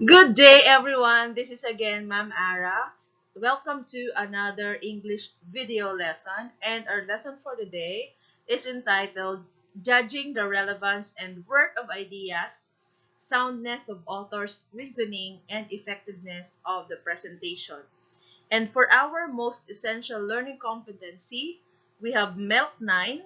Good day, everyone. This is again Ma'am Ara. Welcome to another English video lesson. And our lesson for today is entitled Judging the Relevance and Worth of Ideas, Soundness of Authors' Reasoning, and Effectiveness of the Presentation. And for our most essential learning competency, we have MELT 9,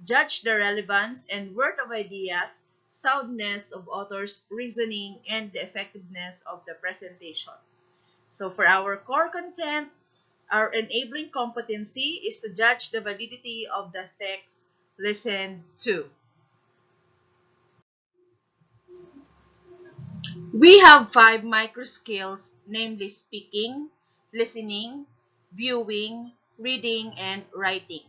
Judge the Relevance and Worth of Ideas, Soundness of Authors' Reasoning, and the Effectiveness of the Presentation. So for our core content, our enabling competency is to judge the validity of the text listened to. We have 5 micro skills, namely speaking, listening, viewing, reading, and writing.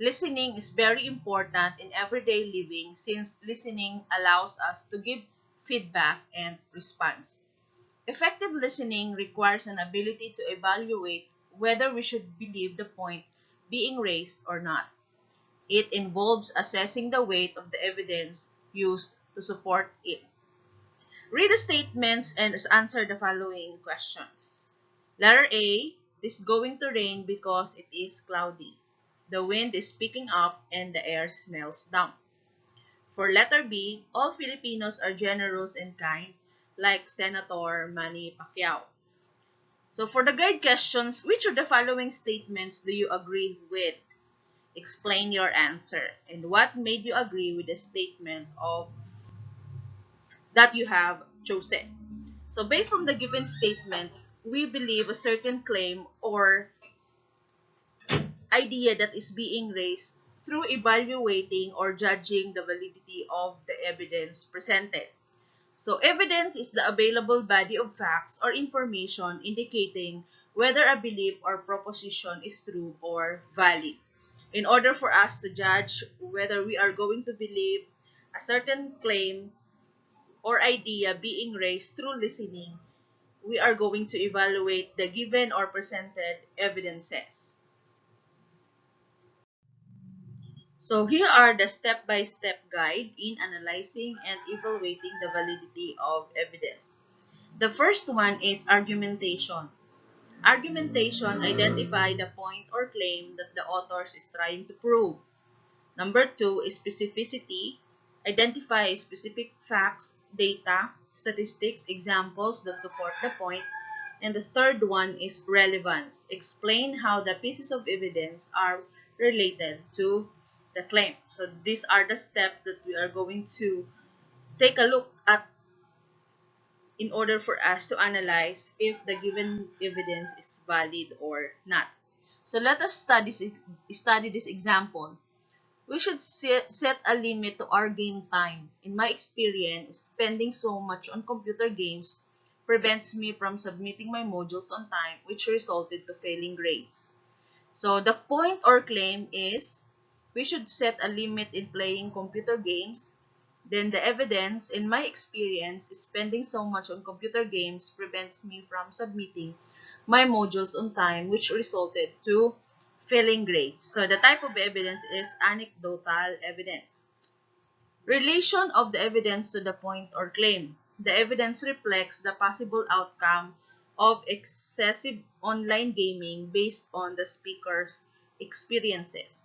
Listening is very important in everyday living since listening allows us to give feedback and response. Effective listening requires an ability to evaluate whether we should believe the point being raised or not. It involves assessing the weight of the evidence used to support it. Read the statements and answer the following questions. Letter A, it is going to rain because it is cloudy. The wind is picking up and the air smells damp. For letter B, all Filipinos are generous and kind, like Senator Manny Pacquiao. So for the guide questions, which of the following statements do you agree with? Explain your answer. And what made you agree with the statement of that you have chosen? So based from the given statement, we believe a certain claim or idea that is being raised through evaluating or judging the validity of the evidence presented. So evidence is the available body of facts or information indicating whether a belief or proposition is true or valid. In order for us to judge whether we are going to believe a certain claim or idea being raised through listening, we are going to evaluate the given or presented evidences. So here are the step-by-step guide in analyzing and evaluating the validity of evidence. The first one is argumentation. Argumentation identify the point or claim that the author is trying to prove. Number two is specificity. Identify specific facts, data, statistics, examples that support the point. And the third one is relevance. Explain how the pieces of evidence are related to the claim. So these are the steps that we are going to take a look at in order for us to analyze if the given evidence is valid or not. So let us study this example. We should set a limit to our game time. In my experience, spending so much on computer games prevents me from submitting my modules on time, which resulted to failing grades. So the point or claim is we should set a limit in playing computer games. Then the evidence, in my experience, is spending so much on computer games prevents me from submitting my modules on time, which resulted to failing grades. So the type of evidence is anecdotal evidence. Relation of the evidence to the point or claim. The evidence reflects the possible outcome of excessive online gaming based on the speaker's experiences.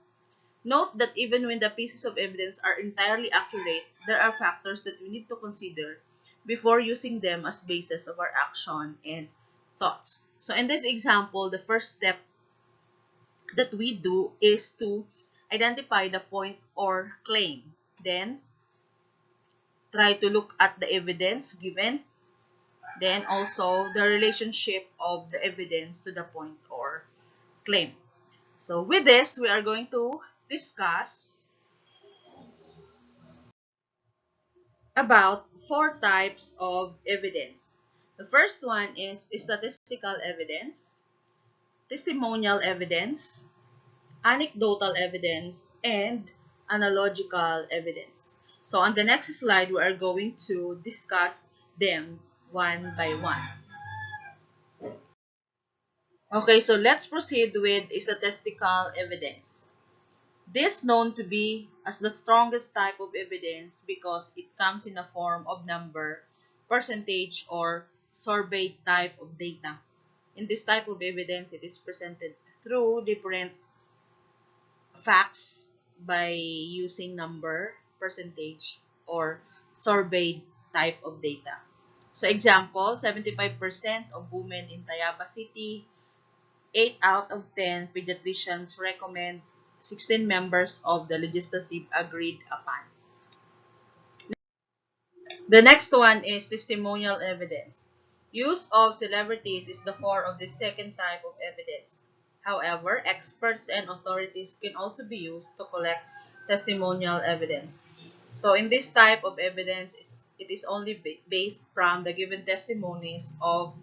Note that even when the pieces of evidence are entirely accurate, there are factors that we need to consider before using them as basis of our action and thoughts. So in this example, the first step that we do is to identify the point or claim. Then, try to look at the evidence given. Then also the relationship of the evidence to the point or claim. So with this, we are going to discuss about 4 types of evidence. The first one is statistical evidence, testimonial evidence, anecdotal evidence, and analogical evidence. So on the next slide, we are going to discuss them one by one. Okay, so let's proceed with statistical evidence. This is known to be as the strongest type of evidence because it comes in a form of number, percentage, or survey type of data. In this type of evidence, it is presented through different facts by using number, percentage, or survey type of data. So example, 75% of women in Tayaba City, 8 out of 10 pediatricians recommend 16 members of the legislative agreed upon. The next one is testimonial evidence. Use of celebrities is the core of the second type of evidence. However, experts and authorities can also be used to collect testimonial evidence. So in this type of evidence, it is only based from the given testimonies of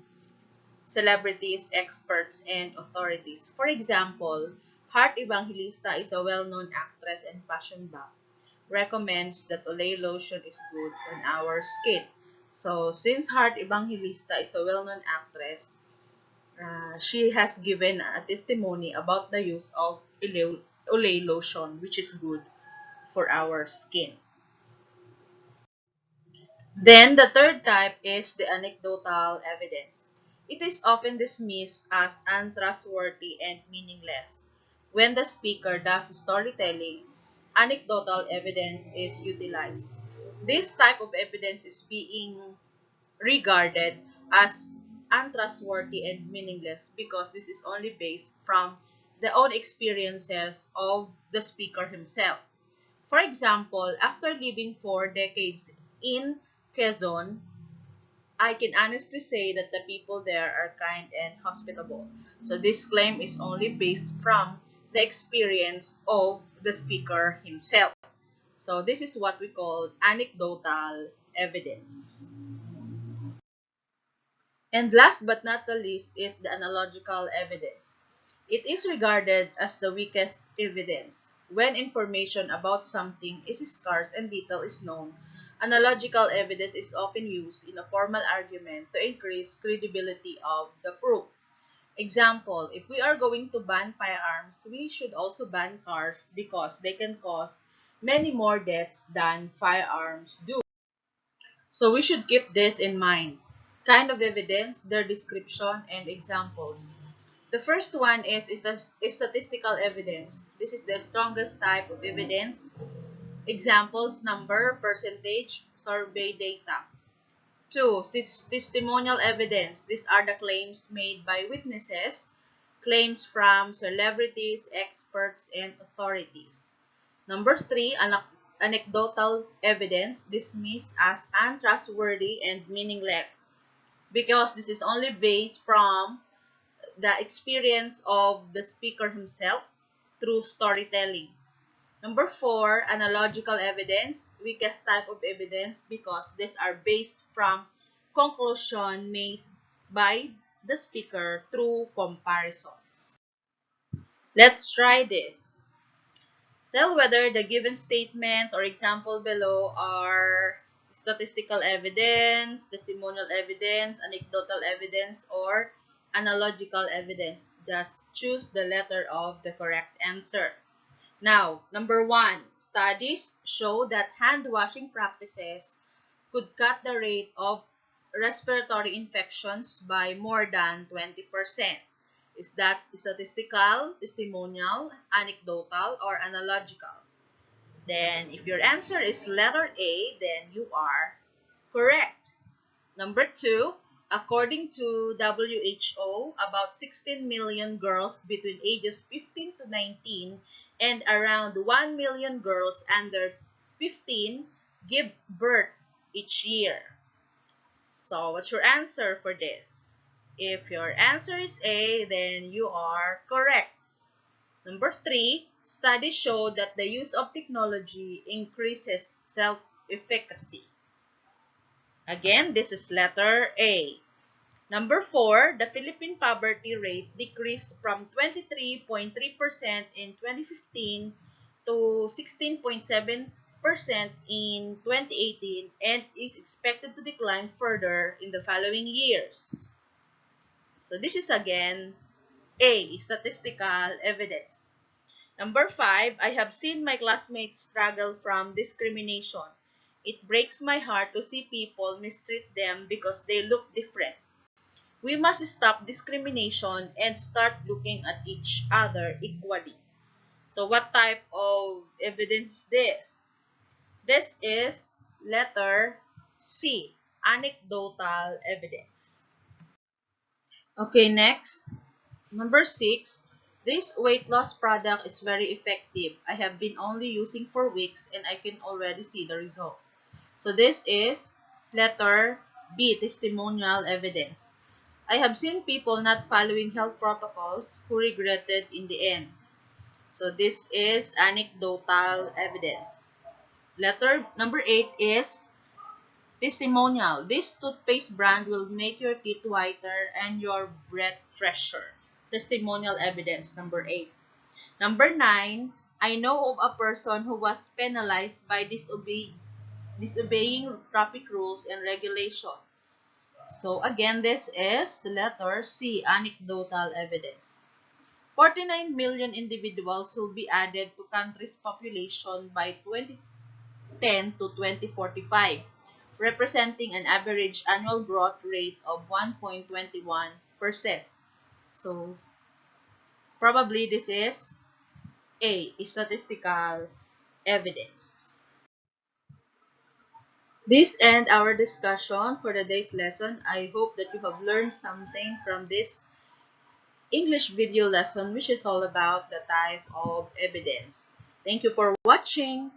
celebrities, experts, and authorities. For example, Heart Evangelista is a well-known actress and fashion buff. Recommends that Olay lotion is good on our skin. So, since Heart Evangelista is a well-known actress, she has given a testimony about the use of Olay lotion, which is good for our skin. Then, the third type is the anecdotal evidence. It is often dismissed as untrustworthy and meaningless. When the speaker does storytelling, anecdotal evidence is utilized. This type of evidence is being regarded as untrustworthy and meaningless because this is only based from the own experiences of the speaker himself. For example, after living for decades in Quezon, I can honestly say that the people there are kind and hospitable. So this claim is only based from the experience of the speaker himself. So this is what we call anecdotal evidence. And last but not the least is the analogical evidence. It is regarded as the weakest evidence. When information about something is scarce and little is known, analogical evidence is often used in a formal argument to increase credibility of the proof. Example, if we are going to ban firearms, we should also ban cars because they can cause many more deaths than firearms do. So we should keep this in mind. Kind of evidence, their description, and examples. The first one is statistical evidence. This is the strongest type of evidence. Examples, number, percentage, survey data. Two, testimonial evidence. These are the claims made by witnesses, claims from celebrities, experts, and authorities. Number three, anecdotal evidence dismissed as untrustworthy and meaningless because this is only based from the experience of the speaker himself through storytelling. Number four, analogical evidence, weakest type of evidence because these are based from conclusion made by the speaker through comparisons. Let's try this. Tell whether the given statements or example below are statistical evidence, testimonial evidence, anecdotal evidence, or analogical evidence. Just choose the letter of the correct answer. Now, number one, studies show that hand washing practices could cut the rate of respiratory infections by more than 20%. Is that statistical, testimonial, anecdotal, or analogical? Then, if your answer is letter A, then you are correct. Number two, according to WHO, about 16 million girls between ages 15 to 19 and around 1 million girls under 15 give birth each year. So, what's your answer for this? If your answer is A, then you are correct. Number three, studies show that the use of technology increases self-efficacy. Again, this is letter A. Number four, the Philippine poverty rate decreased from 23.3% in 2015 to 16.7% in 2018 and is expected to decline further in the following years. So this is again A, statistical evidence. Number five, I have seen my classmates struggle from discrimination. It breaks my heart to see people mistreat them because they look different. We must stop discrimination and start looking at each other equally. So what type of evidence is this? This is letter C, anecdotal evidence. Okay, next. Number 6, this weight loss product is very effective. I have been only using for weeks and I can already see the result. So this is letter B, testimonial evidence. I have seen people not following health protocols who regretted in the end. So this is anecdotal evidence. Letter number 8 is testimonial. This toothpaste brand will make your teeth whiter and your breath fresher. Testimonial evidence, number 8. Number 9, I know of a person who was penalized by disobeying traffic rules and regulation. So again, this is letter C, anecdotal evidence. 49 million individuals will be added to country's population by 2010 to 2045, representing an average annual growth rate of 1.21%. So, probably this is A, statistical evidence. This ends our discussion for the day's lesson. I hope that you have learned something from this English video lesson, which is all about the type of evidence. Thank you for watching.